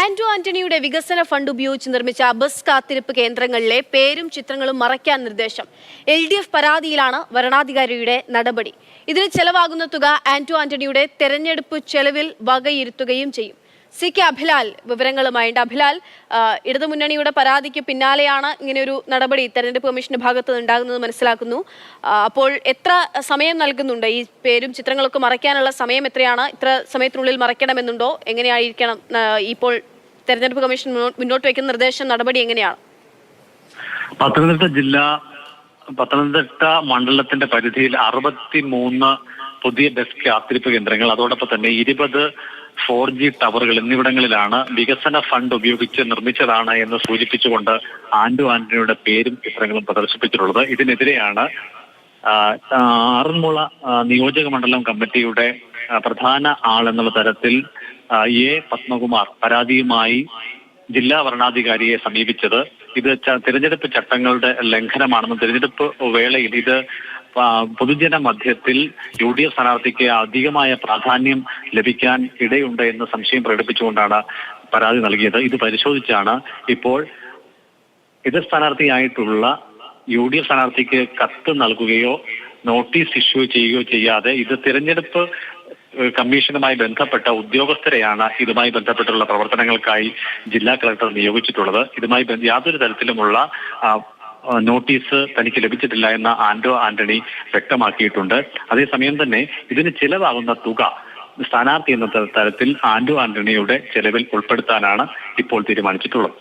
ആന്റോ ആന്റണിയുടെ വികസന ഫണ്ട് ഉപയോഗിച്ച് നിർമ്മിച്ച ബസ് കാത്തിരിപ്പ് കേന്ദ്രങ്ങളിലെ പേരും ചിത്രങ്ങളും മറയ്ക്കാൻ നിർദ്ദേശം. LDF പരാതിയിലാണ് വരണാധികാരിയുടെ നടപടി. ഇതിന് ചെലവാകുന്ന തുക ആന്റോ ആന്റണിയുടെ തെരഞ്ഞെടുപ്പ് ചെലവിൽ വകയിരുത്തുകയും ചെയ്യും. CK അഭിലാൽ വിവരങ്ങളുമായുണ്ട്. അഭിലാൽ, ഇടതുമുന്നണിയുടെ പരാതിക്ക് പിന്നാലെയാണ് ഇങ്ങനെയൊരു നടപടി തെരഞ്ഞെടുപ്പ് കമ്മീഷന്റെ ഭാഗത്ത് ഉണ്ടാകുന്നത് മനസ്സിലാക്കുന്നു. അപ്പോൾ എത്ര സമയം നൽകുന്നുണ്ട്? ഈ പേരും ചിത്രങ്ങളൊക്കെ മറയ്ക്കാനുള്ള സമയം എത്രയാണ്? ഇത്ര സമയത്തിനുള്ളിൽ മറയ്ക്കണമെന്നുണ്ടോ? എങ്ങനെയായിരിക്കണം ഇപ്പോൾ തെരഞ്ഞെടുപ്പ് കമ്മീഷൻ മുന്നോട്ട് വയ്ക്കുന്ന നിർദ്ദേശം, നടപടി എങ്ങനെയാണ്? പത്തനംതിട്ട മണ്ഡലത്തിന്റെ പരിധിയിൽ 63 പുതിയ ബസ് കാത്തിരിപ്പ് കേന്ദ്രങ്ങൾ, അതോടൊപ്പം തന്നെ 20 4G ടവറുകൾ എന്നിവിടങ്ങളിലാണ് വികസന ഫണ്ട് ഉപയോഗിച്ച് നിർമ്മിച്ചതാണ് എന്ന് സൂചിപ്പിച്ചുകൊണ്ട് ആന്റോ ആന്റണിയുടെ പേരും ചിത്രങ്ങളും പ്രദർശിപ്പിച്ചിട്ടുള്ളത്. ഇതിനെതിരെയാണ് ആറന്മുള നിയോജക മണ്ഡലം കമ്മിറ്റിയുടെ പ്രധാന ആളെന്നുള്ള തരത്തിൽ പത്മകുമാർ പരാതിയുമായി ജില്ലാ വരണാധികാരിയെ സമീപിച്ചത്. ഇത് തിരഞ്ഞെടുപ്പ് ചട്ടങ്ങളുടെ ലംഘനമാണെന്നും തിരഞ്ഞെടുപ്പ് വേളയിൽ ഇത് പൊതുജന മധ്യത്തിൽ UDF സ്ഥാനാർത്ഥിക്ക് അധികമായ പ്രാധാന്യം ലഭിക്കാൻ ഇടയുണ്ട് എന്ന് സംശയം പ്രകടിപ്പിച്ചുകൊണ്ടാണ് പരാതി നൽകിയത്. ഇത് പരിശോധിച്ചാണ് ഇപ്പോൾ എതിർ സ്ഥാനാർത്ഥിയായിട്ടുള്ള UDF സ്ഥാനാർത്ഥിക്ക് കത്ത് നൽകുകയോ നോട്ടീസ് ഇഷ്യൂ ചെയ്യുകയോ ചെയ്യാതെ ഇത് തിരഞ്ഞെടുപ്പ് കമ്മീഷനുമായി ബന്ധപ്പെട്ട ഉദ്യോഗസ്ഥരെയാണ് ഇതുമായി ബന്ധപ്പെട്ടുള്ള പ്രവർത്തനങ്ങൾക്കായി ജില്ലാ കളക്ടർ നിയോഗിച്ചിട്ടുള്ളത്. ഇതുമായി യാതൊരു തരത്തിലുമുള്ള നോട്ടീസ് തനിക്ക് ലഭിച്ചിട്ടില്ല എന്ന് ആന്റോ ആന്റണി വ്യക്തമാക്കിയിട്ടുണ്ട്. അതേസമയം തന്നെ ഇതിന് ചിലവാകുന്ന തുക സ്ഥാനാർത്ഥി എന്ന തരത്തിൽ ആന്റോ ആന്റണിയുടെ ചെലവിൽ ഉൾപ്പെടുത്താനാണ് ഇപ്പോൾ തീരുമാനിച്ചിട്ടുള്ളത്.